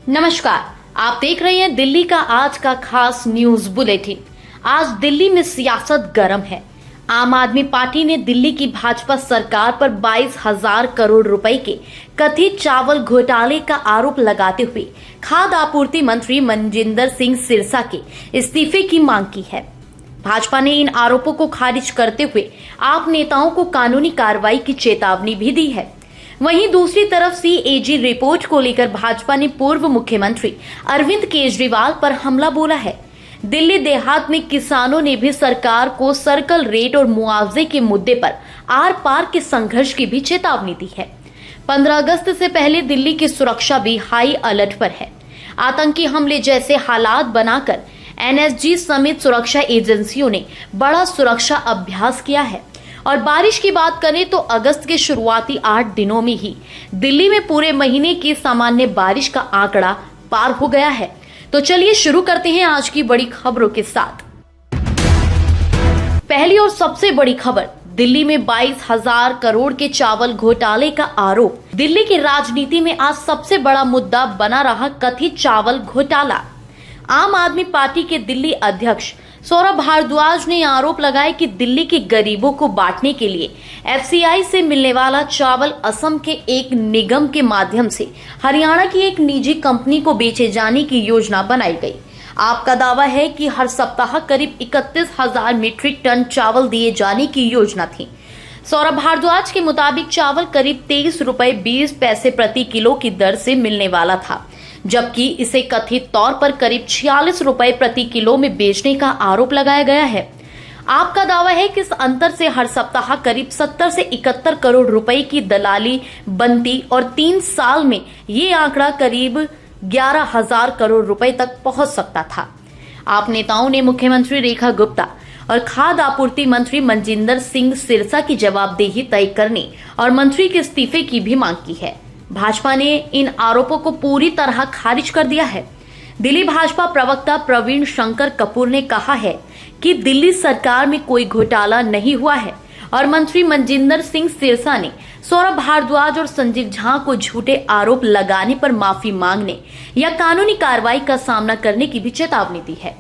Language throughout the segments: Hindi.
नमस्कार, आप देख रहे हैं दिल्ली का आज का खास न्यूज बुलेटिन। आज दिल्ली में सियासत गर्म है। आम आदमी पार्टी ने दिल्ली की भाजपा सरकार पर 22,000 करोड़ रुपए के कथित चावल घोटाले का आरोप लगाते हुए खाद्य आपूर्ति मंत्री मनजिंदर सिंह सिरसा के इस्तीफे की मांग की है। भाजपा ने इन आरोपों को खारिज करते हुए आप नेताओं को कानूनी कार्रवाई की चेतावनी भी दी है। वहीं दूसरी तरफ सीएजी रिपोर्ट को लेकर भाजपा ने पूर्व मुख्यमंत्री अरविंद केजरीवाल पर हमला बोला है। दिल्ली देहात में किसानों ने भी सरकार को सर्कल रेट और मुआवजे के मुद्दे पर आर पार के संघर्ष की भी चेतावनी दी है। 15 अगस्त से पहले दिल्ली की सुरक्षा भी हाई अलर्ट पर है। आतंकी हमले जैसे हालात बनाकर एनएसजी समेत सुरक्षा एजेंसियों ने बड़ा सुरक्षा अभ्यास किया है। और बारिश की बात करें तो अगस्त के शुरुआती 8 दिनों में ही दिल्ली में पूरे महीने की सामान्य बारिश का आंकड़ा पार हो गया है। तो चलिए शुरू करते हैं आज की बड़ी खबरों के साथ। पहली और सबसे बड़ी खबर, दिल्ली में 22,000 करोड़ के चावल घोटाले का आरोप। दिल्ली की राजनीति में आज सबसे बड़ा मुद्दा बना रहा कथित चावल घोटाला। आम आदमी पार्टी के दिल्ली अध्यक्ष सौरभ भारद्वाज ने आरोप लगाया कि दिल्ली के गरीबों को बांटने के लिए एफसीआई से मिलने वाला चावल असम के एक निगम के माध्यम से हरियाणा की एक निजी कंपनी को बेचे जाने की योजना बनाई गई। आपका दावा है कि हर सप्ताह करीब 31,000 मीट्रिक टन चावल दिए जाने की योजना थी। सौरभ भारद्वाज के मुताबिक चावल करीब 23 रुपए 20 पैसे प्रति किलो की दर से मिलने वाला था, जबकि इसे कथित तौर पर करीब 46 रुपए प्रति किलो में बेचने का आरोप लगाया गया है। आपका दावा है कि इस अंतर से हर सप्ताह करीब 70 से 71 करोड़ रुपए की दलाली बनती और 3 साल में ये आंकड़ा करीब 11,000 करोड़ रुपए तक पहुंच सकता था। आप नेताओं ने मुख्यमंत्री रेखा गुप्ता और खाद्य आपूर्ति मंत्री मनजिंदर सिंह सिरसा की जवाबदेही तय करने और मंत्री के इस्तीफे की भी मांग की है। भाजपा ने इन आरोपों को पूरी तरह खारिज कर दिया है। दिल्ली भाजपा प्रवक्ता प्रवीण शंकर कपूर ने कहा है कि दिल्ली सरकार में कोई घोटाला नहीं हुआ है और मंत्री मनजिंदर सिंह सिरसा ने सौरभ भारद्वाज और संजीव झा को झूठे आरोप लगाने पर माफी मांगने या कानूनी कार्रवाई का सामना करने की भी चेतावनी दी है।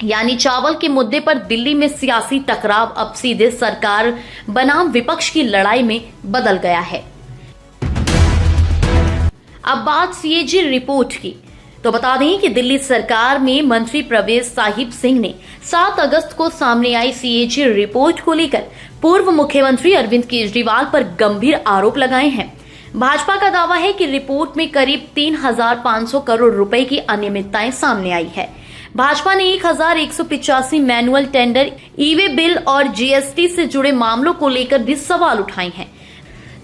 यानी चावल के मुद्दे पर दिल्ली में सियासी टकराव अब सीधे सरकार बनाम विपक्ष की लड़ाई में बदल गया है। अब बात सीएजी रिपोर्ट की, तो बता दें कि दिल्ली सरकार में मंत्री प्रवेश साहिब सिंह ने 7 अगस्त को सामने आई सीएजी रिपोर्ट को लेकर पूर्व मुख्यमंत्री अरविंद केजरीवाल पर गंभीर आरोप लगाए हैं। भाजपा का दावा है कि रिपोर्ट में करीब 3,500 करोड़ रुपए की अनियमितताएं सामने आई है। भाजपा ने 1,185 मैनुअल टेंडर, ई-वे बिल और जीएसटी से जुड़े मामलों को लेकर भी सवाल उठाए हैं।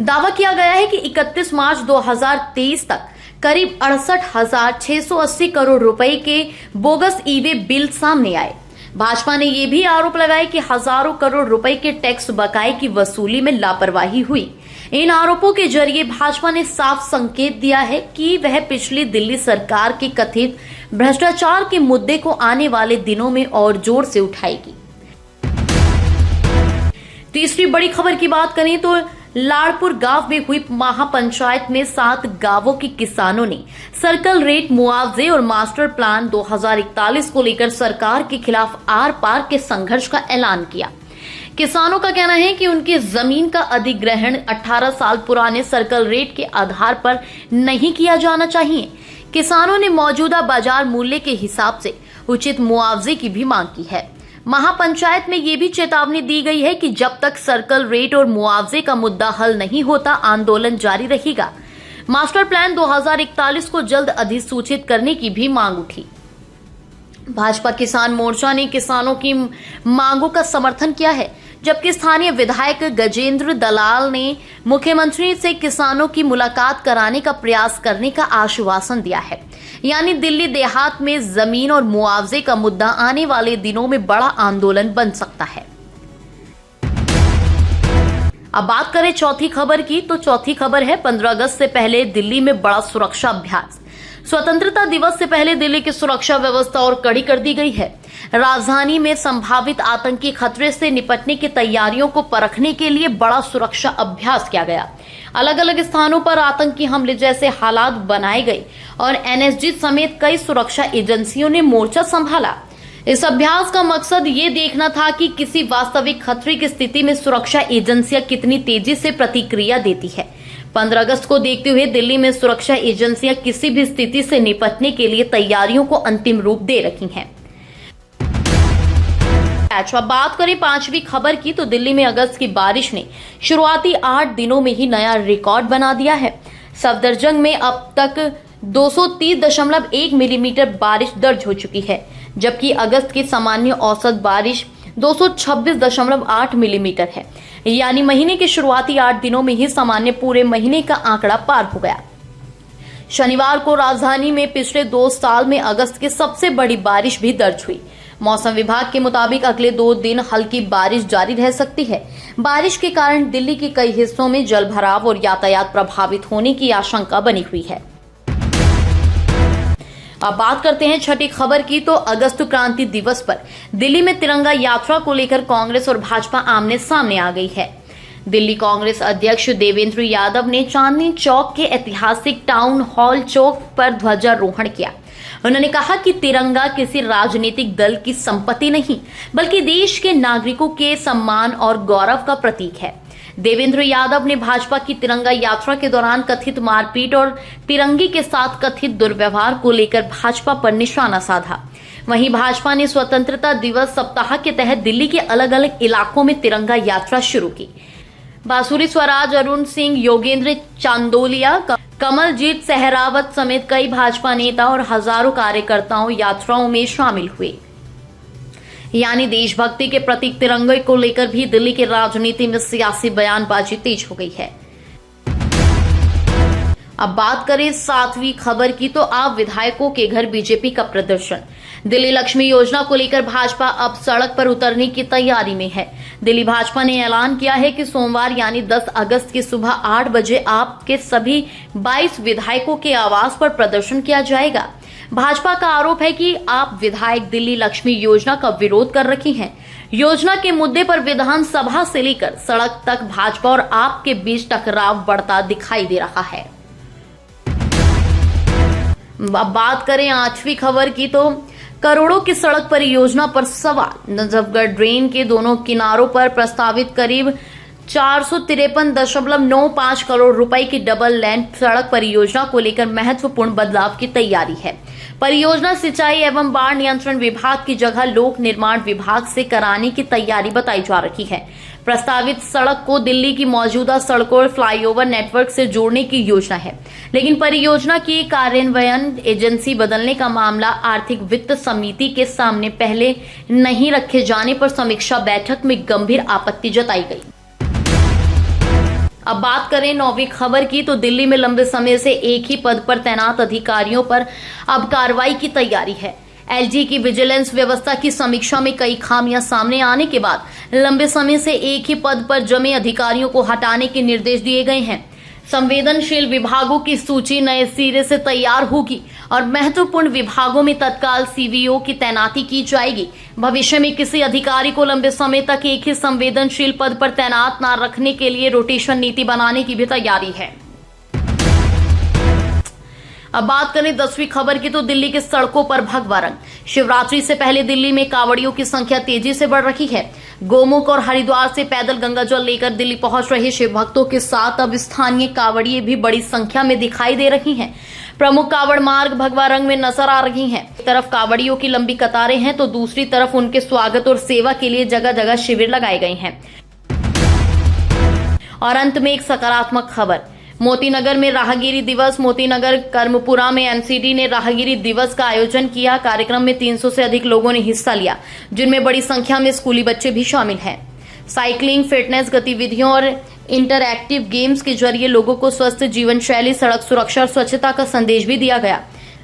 दावा किया गया है कि 31 मार्च 2023 तक करीब 68,680 करोड़ रुपए के बोगस ई-वे बिल सामने आए। भाजपा ने यह भी आरोप लगाया कि हजारों करोड़ रुपए के टैक्स बकाये की वसूली में लापरवाही हुई। इन आरोपों के जरिए भाजपा ने साफ संकेत दिया है कि वह पिछली दिल्ली सरकार के कथित भ्रष्टाचार के मुद्दे को आने वाले दिनों में और जोर से उठाएगी। तीसरी बड़ी खबर की बात करें तो लाड़पुर गांव में हुई महापंचायत में 7 गांवों के किसानों ने सर्कल रेट मुआवजे और मास्टर प्लान 2041 को लेकर सरकार के खिलाफ आर पार के संघर्ष का ऐलान किया। किसानों का कहना है कि उनकी जमीन का अधिग्रहण 18 साल पुराने सर्कल रेट के आधार पर नहीं किया जाना चाहिए। किसानों ने मौजूदा बाजार मूल्य के हिसाब से उचित मुआवजे की भी मांग की है। महापंचायत में ये भी चेतावनी दी गई है कि जब तक सर्कल रेट और मुआवजे का मुद्दा हल नहीं होता, आंदोलन जारी रहेगा। मास्टर प्लान 2041 को जल्द अधिसूचित करने की भी मांग उठी। भाजपा किसान मोर्चा ने किसानों की मांगों का समर्थन किया है, जबकि स्थानीय विधायक गजेंद्र दलाल ने मुख्यमंत्री से किसानों की मुलाकात कराने का प्रयास करने का आश्वासन दिया है। यानी दिल्ली देहात में जमीन और मुआवजे का मुद्दा आने वाले दिनों में बड़ा आंदोलन बन सकता है। अब बात करें चौथी खबर की, तो चौथी खबर है 15 अगस्त से पहले दिल्ली में बड़ा सुरक्षा अभ्यास। स्वतंत्रता दिवस से पहले दिल्ली की सुरक्षा व्यवस्था और कड़ी कर दी गई है। राजधानी में संभावित आतंकी खतरे से निपटने की तैयारियों को परखने के लिए बड़ा सुरक्षा अभ्यास किया गया। अलग अलग स्थानों पर आतंकी हमले जैसे हालात बनाए गए और एनएसजी समेत कई सुरक्षा एजेंसियों ने मोर्चा संभाला। इस अभ्यास का मकसद ये देखना था कि किसी वास्तविक खतरे की स्थिति में सुरक्षा एजेंसियां कितनी तेजी से प्रतिक्रिया देती है। 15 अगस्त को देखते हुए दिल्ली में सुरक्षा एजेंसियां किसी भी स्थिति से निपटने के लिए तैयारियों को अंतिम रूप दे रही हैं। अब बात करें 5वीं खबर की, तो दिल्ली में अगस्त की बारिश ने शुरुआती 8 दिनों में ही नया रिकॉर्ड बना दिया है। सफदरजंग में अब तक 230.1 मिलीमीटर बारिश दर्ज हो चुकी है, जबकि अगस्त की सामान्य औसत बारिश 226.8 मिलीमीटर है। यानी महीने के शुरुआती 8 दिनों में ही सामान्य पूरे महीने का आंकड़ा पार हो गया। शनिवार को राजधानी में पिछले 2 साल में अगस्त की सबसे बड़ी बारिश भी दर्ज हुई। मौसम विभाग के मुताबिक अगले 2 दिन हल्की बारिश जारी रह सकती है। बारिश के कारण दिल्ली के कई हिस्सों में जलभराव और यातायात प्रभावित होने की आशंका बनी हुई है। अब बात करते हैं 6ठी खबर की, तो अगस्त क्रांति दिवस पर दिल्ली में तिरंगा यात्रा को लेकर कांग्रेस और भाजपा आमने सामने आ गई है। दिल्ली कांग्रेस अध्यक्ष देवेंद्र यादव ने चांदनी चौक के ऐतिहासिक टाउन हॉल चौक पर ध्वजारोहण किया। उन्होंने कहा कि तिरंगा किसी राजनीतिक दल की संपत्ति नहीं, बल्कि देश के नागरिकों के सम्मान और गौरव का प्रतीक है। देवेंद्र यादव ने भाजपा की तिरंगा यात्रा के दौरान कथित मारपीट और तिरंगे के साथ कथित दुर्व्यवहार को लेकर भाजपा पर निशाना साधा। वहीं भाजपा ने स्वतंत्रता दिवस सप्ताह के तहत दिल्ली के अलग अलग इलाकों में तिरंगा यात्रा शुरू की। बांसुरी स्वराज, अरुण सिंह, योगेंद्र चांदोलिया, कमलजीत सहरावत समेत कई भाजपा नेता और हजारों कार्यकर्ताओं यात्राओं में शामिल हुए। यानी देशभक्ति के प्रतीक तिरंगे को लेकर भी दिल्ली की राजनीति में सियासी बयानबाजी तेज हो गई है। अब बात करें 7वीं खबर की, तो आप विधायकों के घर बीजेपी का प्रदर्शन। दिल्ली लक्ष्मी योजना को लेकर भाजपा अब सड़क पर उतरने की तैयारी में है। दिल्ली भाजपा ने ऐलान किया है कि सोमवार यानी 10 अगस्त की सुबह 8 बजे आपके सभी 22 विधायकों के आवास पर प्रदर्शन किया जाएगा। भाजपा का आरोप है कि आप विधायक दिल्ली लक्ष्मी योजना का विरोध कर रहे हैं। योजना के मुद्दे पर विधानसभा से लेकर सड़क तक भाजपा और आप के बीच टकराव बढ़ता दिखाई दे रहा है। अब बात करें 8वीं खबर की, तो करोड़ों की सड़क परियोजना पर सवाल। नजफगढ़ ड्रेन के दोनों किनारों पर प्रस्तावित करीब 453.95 करोड़ रुपए की डबल लेन सड़क परियोजना को लेकर महत्वपूर्ण बदलाव की तैयारी है। परियोजना सिंचाई एवं बाढ़ नियंत्रण विभाग की जगह लोक निर्माण विभाग से कराने की तैयारी बताई जा रही है। प्रस्तावित सड़क को दिल्ली की मौजूदा सड़कों और फ्लाईओवर नेटवर्क से जोड़ने की योजना है, लेकिन परियोजना की कार्यान्वयन एजेंसी बदलने का मामला आर्थिक वित्त समिति के सामने पहले नहीं रखे जाने पर समीक्षा बैठक में गंभीर आपत्ति जताई गई। अब बात करें 9वीं खबर की, तो दिल्ली में लंबे समय से एक ही पद पर तैनात अधिकारियों पर अब कार्रवाई की तैयारी है। एलजी की विजिलेंस व्यवस्था की समीक्षा में कई खामियां सामने आने के बाद लंबे समय से एक ही पद पर जमे अधिकारियों को हटाने के निर्देश दिए गए हैं। संवेदनशील विभागों की सूची नए सिरे से तैयार होगी और महत्वपूर्ण विभागों में तत्काल सीवीओ की तैनाती की जाएगी। भविष्य में किसी अधिकारी को लंबे समय तक एक ही संवेदनशील पद पर तैनात न रखने के लिए रोटेशन नीति बनाने की भी तैयारी है। अब बात करें 10वीं खबर की, तो दिल्ली की सड़कों पर भगवा रंग। शिवरात्रि से पहले दिल्ली में कांवड़ियों की संख्या तेजी से बढ़ रही है। गोमुख और हरिद्वार से पैदल गंगा जल लेकर दिल्ली पहुंच रहे शिव भक्तों के साथ अब स्थानीय कांवड़िए भी बड़ी संख्या में दिखाई दे रही हैं। प्रमुख कांवड़ मार्ग भगवा रंग में नजर आ रही हैं। एक तरफ कांवड़ियों की लंबी कतारें हैं, तो दूसरी तरफ उनके स्वागत और सेवा के लिए जगह जगह शिविर लगाए गए हैं। और अंत में एक सकारात्मक खबर। मोतीनगर में राहगीरी दिवस। मोतीनगर कर्मपुरा में एमसीडी ने राहगीरी दिवस का आयोजन किया। कार्यक्रम में 300 से अधिक लोगों ने हिस्सा लिया, जिनमें बड़ी संख्या में स्कूली बच्चे भी शामिल हैं। साइकिलिंग, फिटनेस गतिविधियों और इंटरएक्टिव गेम्स के जरिए लोगों को स्वस्थ जीवन शैली, सड़क सुरक्षा और स्वच्छता का संदेश भी दिया गया।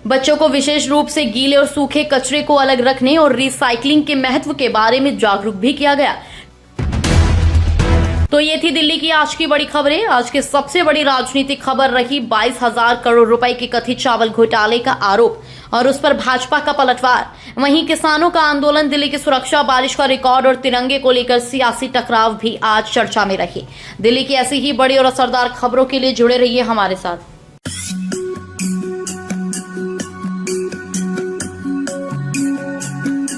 बच्चों को विशेष रूप से गीले और सूखे कचरे को अलग रखने और रिसाइकलिंग के महत्व के बारे में जागरूक भी किया गया। तो ये थी दिल्ली की आज की बड़ी खबरें। आज की सबसे बड़ी राजनीतिक खबर रही 22,000 करोड़ रुपए के कथित चावल घोटाले का आरोप और उस पर भाजपा का पलटवार। वहीं किसानों का आंदोलन, दिल्ली की सुरक्षा, बारिश का रिकॉर्ड और तिरंगे को लेकर सियासी टकराव भी आज चर्चा में रही। दिल्ली की ऐसी ही बड़ी और असरदार खबरों के लिए जुड़े रहिए हमारे साथ।